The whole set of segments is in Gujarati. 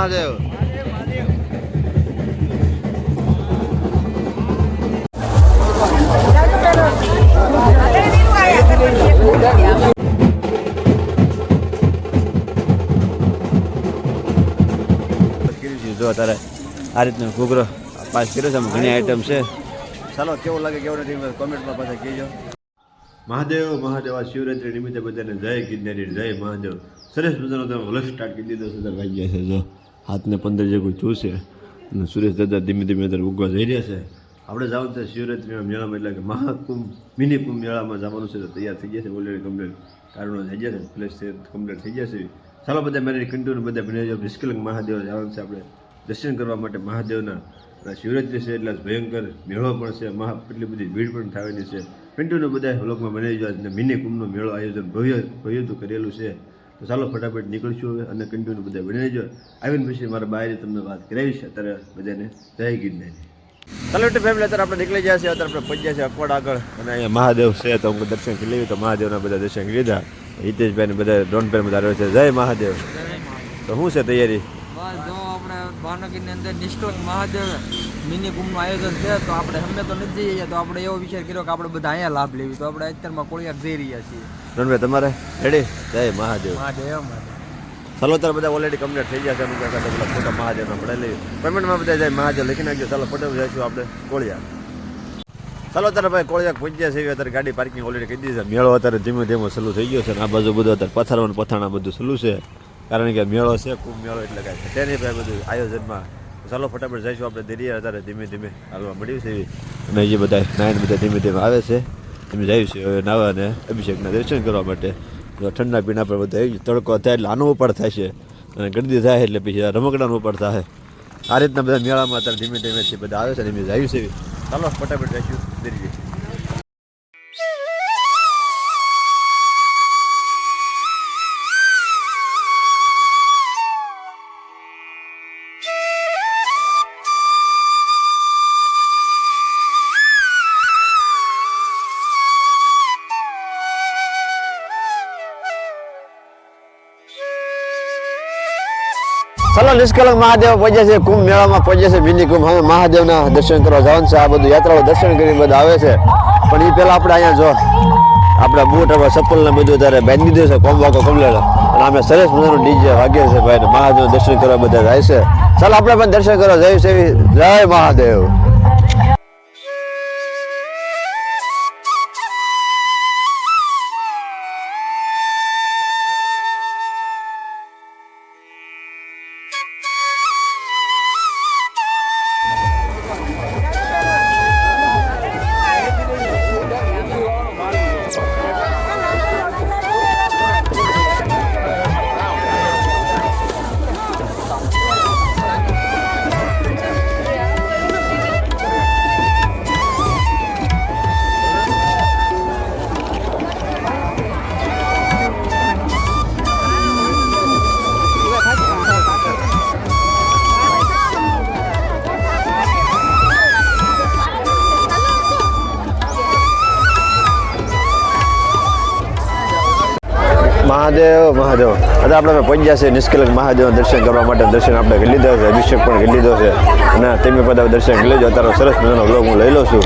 મહાદેવ. જો અત્યારે આ રીતનો ઘૂઘરો પાસ કર્યો છે. ઘણી આઈટમ છે. ચાલો કેવું લાગે કેવું નથી કોમેન્ટમાં પાછા કહેજો. મહાદેવ મહાદેવ આ શિવરાત્રી નિમિત્તે બધાને જય ગિરનારી જય મહાદેવ. સરસ મજાનો તમે વ્લોગ સ્ટાર્ટ કરી દીધો છે. ભાઈ ગયા છે જો હાથને 15 જેવું થયું છે અને સુરેશ દાદા ધીમે ધીમે અત્યારે ઉગવા જઈ રહ્યા છે. આપણે જવાનું છે શિવરાત્રીના મેળામાં એટલે કે મહાકુંભ મિની કુંભ મેળામાં જવાનું છે. તો તૈયાર થઈ ગયા છે ઓલરેડી કમ્પ્લીટ કારણો થઈ ગયા છે પ્લેસ કમ્પ્લીટ થઈ ગયા છે. ચાલો બધા મેરી કન્ટિન્યુ બધા બને જાવ. નિષ્કલંક મહાદેવ જવાનું છે આપણે દર્શન કરવા માટે મહાદેવના. શિવરાત્રી છે એટલે ભયંકર મેળો પણ છે. એટલી બધી ભીડ પણ થવાની છે. કન્ટિન્યુ બધા વ્લોગમાં બનાવી જાય અને મિની કુંભનો મેળો આયોજન ભવ્યતું કરેલું છે. તો ચાલો ફટાફટ નીકળીશું હવે અને કન્ટિન્યુ બધા બનાવી જાય. આવીને પછી મારા બહાર તમને વાત કરાવી છે. અત્યારે બધાને જય ગિરનારી. ચાલો એટલે ફેમિલી અત્યારે આપણે નીકળી ગયા છીએ. અત્યારે આપણે પહોંચ્યા છીએ અકવાડ આગળ અને અહીંયા મહાદેવ છે તો હું દર્શન કરી લેવી. તો મહાદેવના બધા દર્શન કરી લીધા. હિતેશભાઈને બધા ડ્રોન પેર બધા આવ્યો છે. જય મહાદેવ. તો શું છે તૈયારી? જો આપણે ભાવનગરની અંદર નિષ્કલંક મહાદેવ મિની કુંભનું આયોજન છે તો આપણે અમે તો નથી જઈએ તો આપણે એવો વિચાર કર્યો કે આપણે બધા અહીંયા લાભ લેવી. તો આપણે અત્યારમાં કોળિયાર જઈ રહ્યા છીએ. રણભાઈ તમારે રેડી? જય મહાદેવ. મહાદેવ ચાલો અત્યારે બધા ઓલરેડી કમ્પ્લીટ થઈ ગયા છે. અમે બધા ફોટા મહાદેવના પડે લઈએ. પેમેન્ટમાં બધા જાય મહાદેવ લખી નાખજો. ચાલો ફોટો જઈશું આપણે કોળિયાર. ચાલો અત્યારે ભાઈ કોળિયાર પહોંચ્યા છે. અત્યારે ગાડી પાર્કિંગ ઓલરેડી કરી દીધી છે. મેળો અત્યારે ધીમે ધીમે સલું થઈ ગયો છે અને આ બાજુ બધું અત્યારે પથારવાનું પથાણા બધું સલું છે. કારણ કે મેળો છે કુંભ મેળો એટલે કાંઈ છે નહીં ભાઈ બધું આયોજનમાં. ચાલો ફટાફટ જઈશું આપણે દરિયા. અત્યારે ધીમે ધીમે હાલવા મળ્યું છે અને જે બધા નાયન બધા ધીમે ધીમે આવે છે. એમ જઈશું હવે નાવા અને અભિષેકના દર્શન કરવા માટે. ઠંડા પીણા પર બધા તડકો થાય એટલે આનું ઉપર થાય છે અને ગરદી થાય એટલે પછી રમકડાનું ઉપર થાય. આ રીતના બધા મેળામાં અત્યારે ધીમે ધીમેથી બધા આવે છે અને એમ જઈશું છે. ચાલો ફટાફટ જઈશું દરિયે. ચાલો નિષ્કલંક મહાદેવ પહોંચ્યા છે. કુંભ મેળામાં પહોંચ્યા છે મિની કુંભ. હવે મહાદેવના દર્શન કરવા જવાનું છે. આ બધું યાત્રાઓ દર્શન કરી બધા આવે છે પણ એ પહેલાં આપણે અહીંયા જો આપણા બૂટ આપણે ચપ્પલ ને બધું ત્યારે બાંધી દીધું છે કોમ્બાકો કમ્પ્લેટ અને અમે સરસ મજાનું ડીજે વાગે છે ભાઈ. મહાદેવ દર્શન કરવા બધા જાય છે. ચાલો આપણે પણ દર્શન કરવા જઈએ છીએ. જય મહાદેવ. મહાદેવ મહાદેવ. અત્યારે આપણે પહોંચ્યા છે નિષ્કલંક મહાદેવના દર્શન કરવા માટે. દર્શન આપણે કરી લીધા છે. અભિષેક પણ કરી લીધો છે અને તમે બધા દર્શન કરી લેજો. અત્યારે સરસ મજાનો બ્લોગ હું લઈ લઉં છું.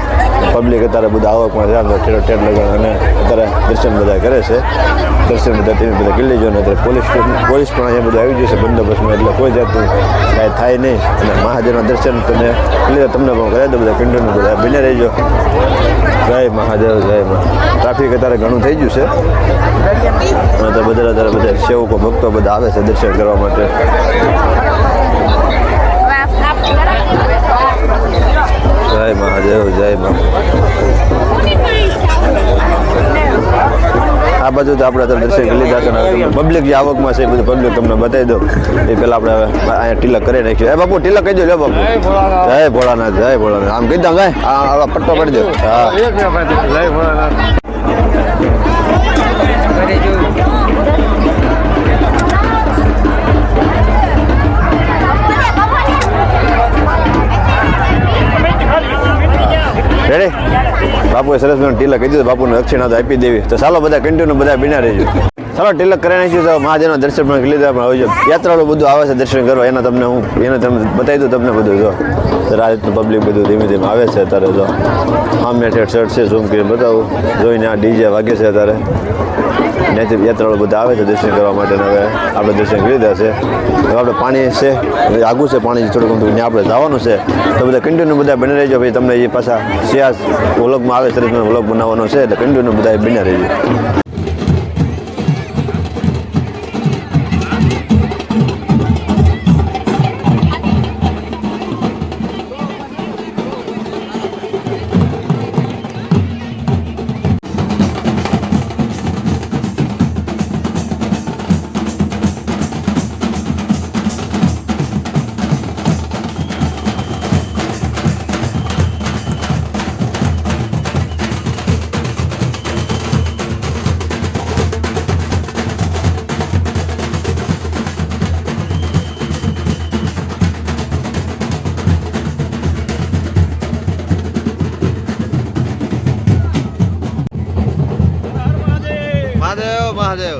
પબ્લિક અત્યારે બધા આવકમાં જાય ઠેર લગાડ અને અત્યારે દર્શન બધા કરે છે. દર્શન બધા તમે બધા કરી લેજો. અને અત્યારે પોલીસ પણ અહીંયા બધું આવી જશે બંદોબસ્તમાં એટલે કોઈ જાતનું કાંઈ થાય નહીં. અને મહાદેવના દર્શન તમે લીધા તમને પણ કરાવી દો. બધા કન્ટિન્યુ બધા બને રહેજો. જય મહાદેવ જય મહાદેવ. ટ્રાફિક અત્યારે ઘણું થઈ ગયું છે અને તો બધા સેવકો ભક્તો બધા આવે છે દર્શન કરવા માટે. જય મહાદેવ જય આ બધું તો આપણે દર્શન કરી લીધા છે. પબ્લિક જે આવકમાં છે એ બધું પબ્લિક તમને બતાવી દો. એ પહેલાં આપણે અહીંયા તિલક કરી નાખ્યું. એ બાપુ તિલક કહી દો. લે બાપુ જય ભોળાનાથ જય ભોળાનાથ. આમ કહી દો ભાઈ. આ પટ્ટો કરી દો. હા જય ભોળાનાથ. રેડી બાપુએ સરસ મને ટીલા કહી દીધું. બાપુને દક્ષિણા તો આપી દેવી. તો ચાલો બધા કન્ટિન્યુ બધા બિના રહેજો. ચાલો તિલક કરી નાખ્યું તો મહાદેવના દર્શન પણ કરી લીધા. પણ હવે જો યાત્રાળુ બધું આવે છે દર્શન કરવા, એના તમને તમને બતાવી દઉં તમને બધું. જો આ રીતનું પબ્લિક બધું ધીમે ધીમે આવે છે અત્યારે. જો સામે ઠેઠ શર્ટ છે, ઝૂમ કરીને બતાવું. જોઈને આ ડીજે વાગે છે અત્યારે. ત્યાંથી યાત્રાળુ બધા આવે છે દર્શન કરવા માટે. હવે આપણે દર્શન કરી લીધા છે. હવે આપણે પાણી છે, આગું છે પાણી થોડુંક ત્યાં આપણે જવાનું છે. તો બધા કન્ટિન્યુ બધા બની રહેજો. ભાઈ તમને એ પાછા સિયાસ વ્લોગમાં આવે સરસ વ્લોગ બનાવવાનો છે, એટલે કન્ટિન્યુ બધા બન્યા રહેજો. મહાદેવ મહાદેવ.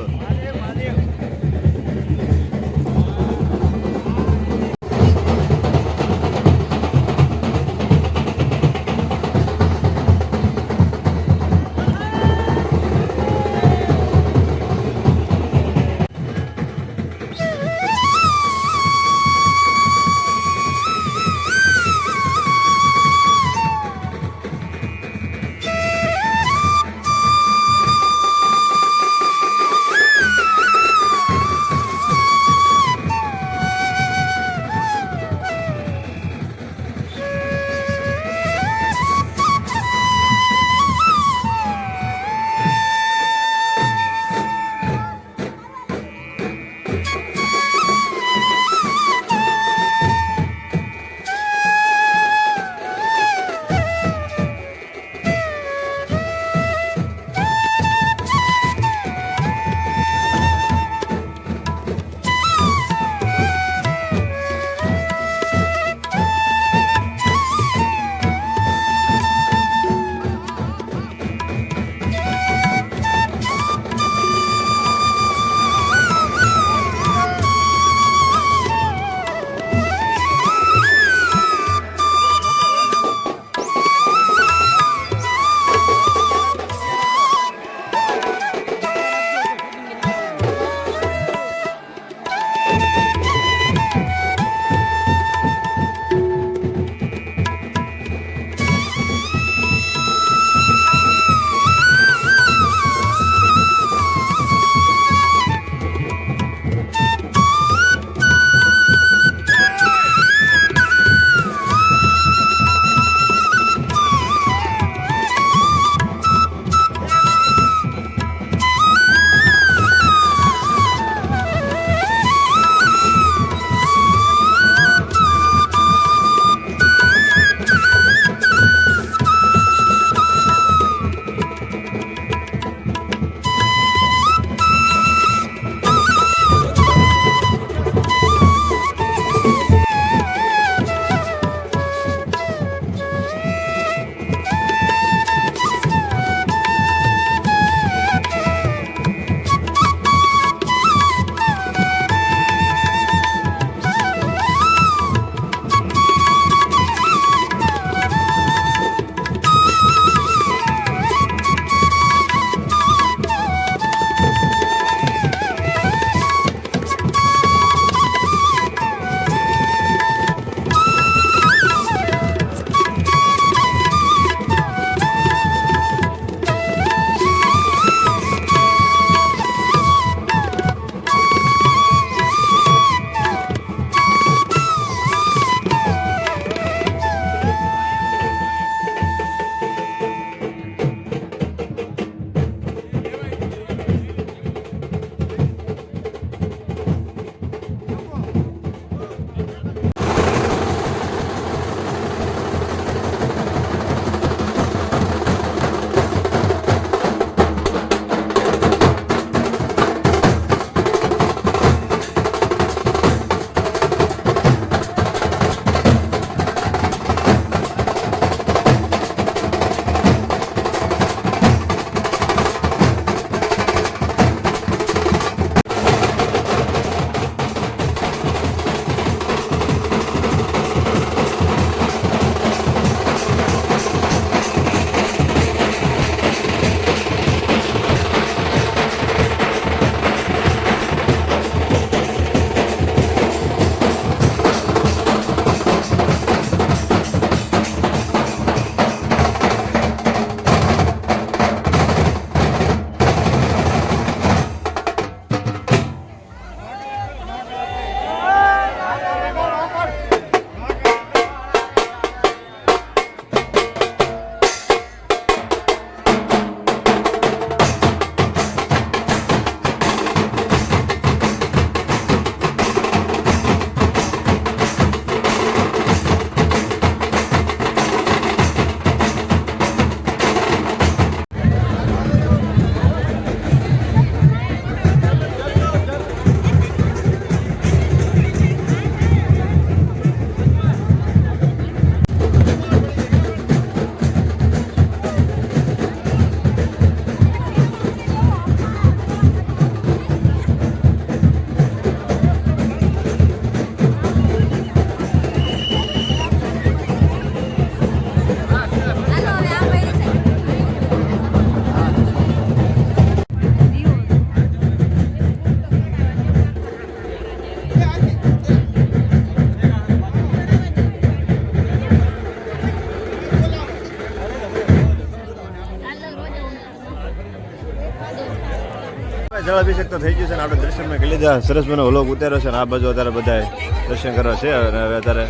જળ અભિષેક તો થઈ ગયું છે ને આપણે દર્શનમાં કરી લીધા સરસ મને વ્લોગ ઉતાર્યો છે ને આ બાજુ અત્યારે બધા દર્શન કરવા છે અને હવે અત્યારે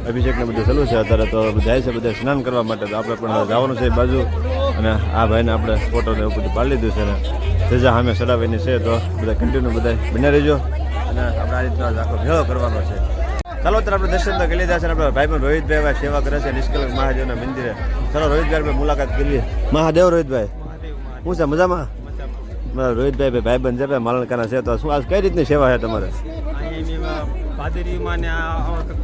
અભિષેકને બધું ચાલુ છે અત્યારે તો જાય છે બધા સ્નાન કરવા માટે તો આપણે પણ જવાનું છે એ બાજુ અને આ ભાઈને આપણે ફોટોને એવું બધું પાડી લીધું છે ને તેજા સામે ચડાવીની છે તો બધા કન્ટિન્યુ બધા બન્યા રહેજો અને આપણે આ રીતનો આખો ભેળો કરવાનો છે. ચાલો અત્યારે આપણે દર્શન તો કરી લીધા છે આપણા ભાઈ પણ રોહિતભાઈ સેવા કરે છે નિષ્કલંક મહાદેવના મંદિરે. ચાલો રોહિતભાઈ આપણે મુલાકાત કરીએ. મહાદેવ રોહિતભાઈ શું છે મજામાં? મારા રોહિતભાઈ ભાઈબંધ છે ભાઈ માલણકાના છે તો શું આજ કઈ રીતની સેવા છે તમારે?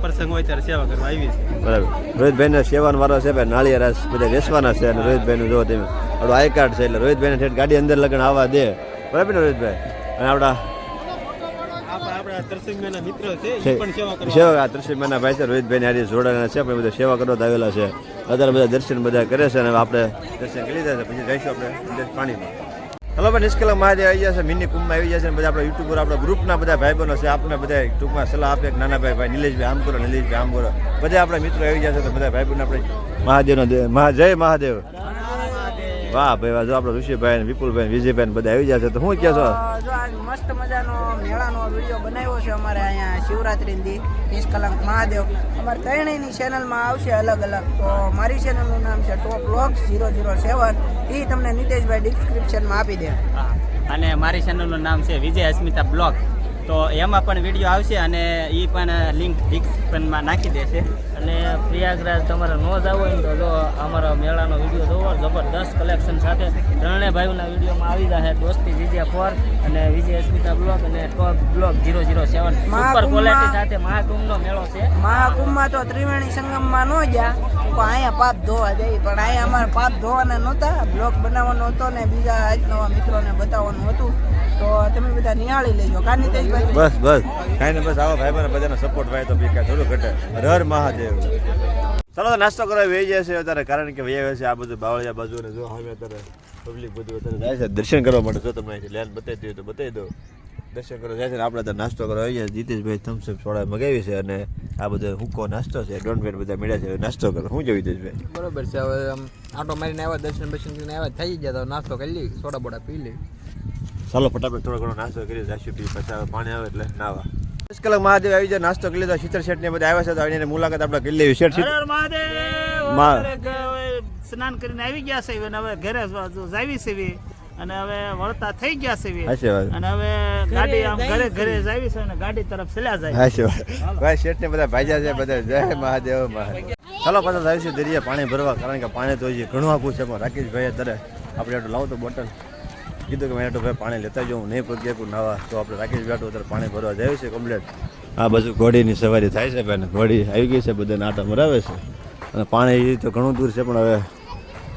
પ્રસંગ હોય ત્યારે સેવા કરવા આવી છે. બરાબર. રોહિતભાઈને સેવાનો વારો છે ભાઈ નાળિયેર બધા વેચવાના છે અને રોહિતભાઈનું જો તમે આપણું આઈ કાર્ડ છે એટલે રોહિતભાઈને ઠેઠ ગાડી અંદર લગન આવવા દે. બરાબર ને રોહિતભાઈ? અને આપણા સેવા તરસીમાના ભાઈ છે રોહિતભાઈ હારી જોડાના છે પણ બધા સેવા કરવા આવેલા છે. અત્યારે બધા દર્શન બધા કરે છે અને આપણે દર્શન કરી લીધા છે પછી જઈશું આપણે પાણીમાં. હલો ભાઈ નિષ્કલંક મહાદેવ આવી ગયા છે મિની કુંભમાં આવી ગયા છે બધા આપણા યુટ્યુબર આપણા ગ્રુપના બધા ભાઈબંધો છે આપણે બધા ટૂંકમાં સલાહ આપે નાના ભાઈ નિલેશભાઈ આમ કરો નિલેશભાઈ આમ કરો બધા આપણા મિત્રો આવી ગયા છે તો બધા ભાઈબંધ આપણે મહાદેવનો જય મહાદેવ. વાહ ભાઈ વાહ જો આપણો ઋષિભાઈ ને વિપુલભાઈ વિજયભાઈ બધા આવી ગયા છે તો શું કહો છો? જો આજ મસ્ત મજાનો મેળાનો વિડીયો બનાવ્યો છે અમારે અહીંયા શિવરાત્રી દી નિષ્કલંક મહાદેવ અમારે ત્રણેયની ચેનલમાં આવશે અલગ અલગ. તો મારી ચેનલનું નામ છે ટોપ વ્લોગ્સ 007 એ તમને નીતેશભાઈ ડિસ્ક્રિપ્શનમાં આપી દે. અને મારી ચેનલનું નામ છે વિજય અસ્મિતા બ્લોગ તો એમાં પણ વિડીયો આવશે અને એ પણ લિંક ડિસ્ક્રિપ્શનમાં નાખી દેશે. અને પ્રયાગરાજ તમારે ન જવું હોય ને તો જો અમારા મેળાનો વિડીયો જોવો જબરદસ્ત કલેક્શન સાથે ત્રણેય ભાઈઓના વિડીયોમાં આવી જશે. દોસ્તી વિજય 4 અને વિજય અસ્મિતા બ્લોગ અને ટોપ બ્લોગ 007 સુપર ક્વોલિટી સાથે મહાકુંભનો મેળો છે. મહાકુંભમાં તો ત્રિવેણી સંગમમાં ન ગયા તો અહીંયા પાપ ધોવા જઈએ પણ અહીંયા અમારે પાપ ધોવાના નહોતા બ્લોગ બનાવવાનો હતો ને બીજા આજ નવા મિત્રોને બતાવવાનું હતું તો તમે બધા નિહાળી લેજો. કા નીતેશભાઈ? બસ કાંઈ ને બસ આવા ભાઈ બધાનો સપોર્ટ ભાઈ તો કાંઈ થોડું ઘટે. હર મહાદેવ. ચાલો તો નાસ્તો કરવા વહી જાય છે અત્યારે કારણ કે વહી આવે છે આ બધું બાવળિયા બાજુ ને જો હવે અત્યારે પબ્લિક બધું અત્યારે જાય છે દર્શન કરવા માટે. જો તમને અહીંથી લેન બતાવી દઈએ તો બતાવી દો દર્શન કરવા જાય છે ને આપણે અત્યારે નાસ્તો કરવા આવી જાય. જીતેશભાઈ થમ્સઅપ સોડા મગાવી છે અને આ બધો હુક્કો નાસ્તો છે ડોન્ટ બધા મળ્યા છે નાસ્તો કરો. શું જોયું જીતેશભાઈ? બરોબર છે. હવે આમ આટો મારીને આવ્યા દર્શન કરીને આવ્યા થઈ ગયા તો નાસ્તો કરી લઈ સોડા બોડા પી લઈ. ચાલો ફટાફટ થોડો ઘણો નાસ્તો કરી જાશું પી પછી પાણી આવે એટલે નાવા. નિષ્કલંક મહાદેવ આવી જાય નાસ્તો કરી લીધો. શીતળ શેઠ ને બધા આવ્યા છે તો આવીને મુલાકાત આપણે કરી લેવી. શેઠ સ્નાન કરીને આવી ગયા છે હવે ઘરે જાવી છે અને હવે વળતા થઈ ગયા છે અને હવે ગાડી આમ ઘરે જાવી છે અને ગાડી તરફ ચલ્યા જાય. ભાઈ શેઠ ને બધા ભાઈજા છે બધા જય મહાદેવ મહાદેવ. ચાલો પાછા જાવીશું દરિયા પાણી ભરવા કારણ કે પાણી તો હજી ઘણું આપવું છે પણ રાકેશભાઈ અત્યારે આપણે આટલું લાવો તો બોટલ કીધું કે મેં આટલું ભાઈ પાણી લેતા જાઉં નહીં પગે નાવા તો આપણે રાકેશ બેઠું અત્યારે પાણી ભરવા જાય છે કમ્પ્લેટ. આ બાજુ ઘોડીની સવારી થાય છે ભાઈ ઘોડી આવી ગઈ છે બધા નાટા મરાવે છે અને પાણી તો ઘણું દૂર છે પણ હવે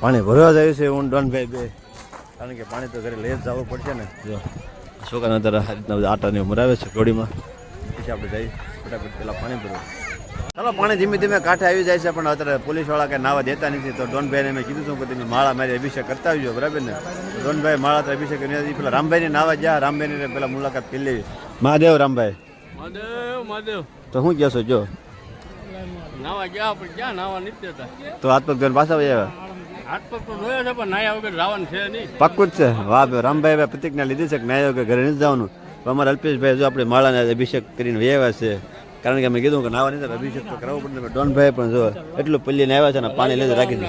પાણી ભરવા જાય છે હું ડોનભાઈ બે કારણ કે પાણી તો ઘરે લઈ જ જવું પડશે ને. જો છોકરાને અત્યારે આ રીતના બધા આટાને મરાવે છે ઘોડીમાં પછી આપણે જઈ ફટાફટ પહેલાં પાણી ભરવા. ચાલો પાણી ધીમે ધીમે કાંઠે આવી જાય છે પણ અત્યારે પોલીસવાળા કંઈ નાવા દેતા નથી તો ડોનભાઈને મેં કીધું હતું કે તમે માળા મારી અભિષેક કરતા આવજો બરાબર ને. ડોનભાઈ માળા તો અભિષેક પેલા રામભાઈને નાવા ગયા રામભાઈને પેલા મુલાકાત કરી લેવી. મહાદેવ રામભાઈ મહાદેવ તો શું કહેશો જો નાવા ગયા પણ ક્યાં નાવા નથી દેતા તો હાથ પગ ધોઈને પાછા આવ્યા હાથ પગ તો ધોયો છે પણ નાયા વગર જવાનું છે નહીં. પાક્કું જ છે. વાહ ભાઈ રામભાઈ પ્રતિજ્ઞા લીધી છે કે નાયા વગર ઘરે નથી જવાનું. તો અમારા અલ્પેશભાઈ જો આપણે માળાને અભિષેક કરીને વ્યાવ્યા છે કારણ કે અમે કીધું કે નાવા નહીં અભિષેક તો કરાવવો પડે. ડોનભાઈ પણ જો એટલું પલ્લીને આવ્યા છે ને પાણી લઈને રાખી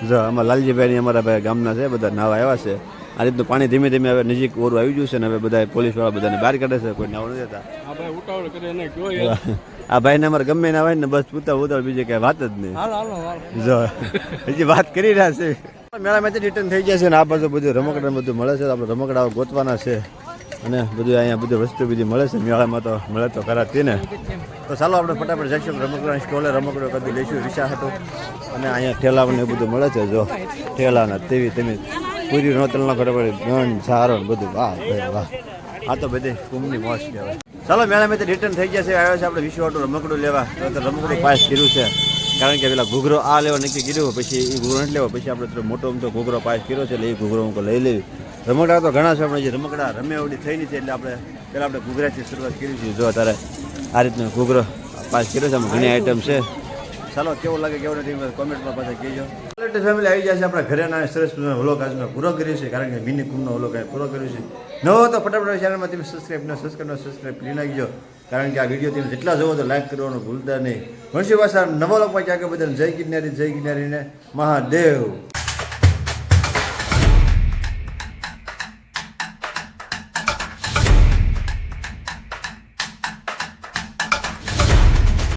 જો અમારા લાલજીભાઈ અમારા ભાઈ ગામના છે બધા નાવા આવ્યા છે. આ રીતનું પાણી ધીમે ધીમે હવે નજીક ઓરું આવી ગયું છે ને હવે બધા પોલીસવાળા બધાને બહાર કાઢે છે કોઈ નાવા નથી દેતા. આ ભાઈને અમારે ગમે ના હોય ને બસ ઉતાવળ બીજી કઈ વાત જ નહીં. જો હજી વાત કરી રહ્યા છે. મેળામાંથી રિટર્ન થઈ ગયા છે ને આ બાજુ બધું રમકડા બધું મળે છે તો આપણે રમકડાઓ ગોતવાના છે અને બધું અહીંયા બધી વસ્તુ બીજી મળે છે મેળામાં તો મળે તો ખરા તે ને. તો ચાલો આપણે ફટાફટ જઈશું રમકડાની સ્ટોલે રમકડો કદી લઈશું રિક્ષા હતું અને અહીંયા ઠેલાને એ બધું મળે છે. જો ઠેલાના તેવી તમે પૂરી નોતલનો ખબર ગણ સારો ને બધું વાહ ભાઈ વાહ આ તો બધી કુંભની મોજ કહેવાય. ચાલો મેળામાંથી રિટર્ન થઈ ગયા છે આવ્યા છે આપણે વિશ્વવાટું રમકડું લેવા તો રમકડું પાસ કર્યું છે કારણ કે પેલા ઘૂઘરો આ લેવા નક્કી કર્યું પછી એ ઘૂઘરો નથી લેવો પછી આપણે મોટો તો ઘૂઘરો પાસ કર્યો છે એટલે એ ઘૂઘરો હું લઈ લેવી. રમકડા તો ઘણા છે આપણે જે રમકડા રમે એવડી થઈ નથી એટલે આપણે પહેલાં આપણે ઘૂઘરાથી શરૂઆત કરી છે. જો અત્યારે આ રીતનો ઘૂઘરો પાસ કર્યો છે આમાં ઘણી આઈટમ છે ચાલો કેવું લાગે કેવું નથી કોમેન્ટમાં પાછા કહેજો. ફેમિલી આવી જાય છે આપણા ઘરે ના સરસ વ્લોગ આજનો પૂરો કર્યો છે, કારણ કે મિની કુંભનો વ્લોગ પૂરો કર્યો છે. નવો તો ફટાફટ ચેનલમાં તમે સબસ્ક્રાઈબ કરી નાખજો, કારણ કે આ વિડીયો તમે જેટલા જોવો તો લાઈક કરવાનું ભૂલતા નહીં. વંશી ભાષા નવા લોકો ક્યાં કે બધાને જય ગિરનારી ને મહાદેવ.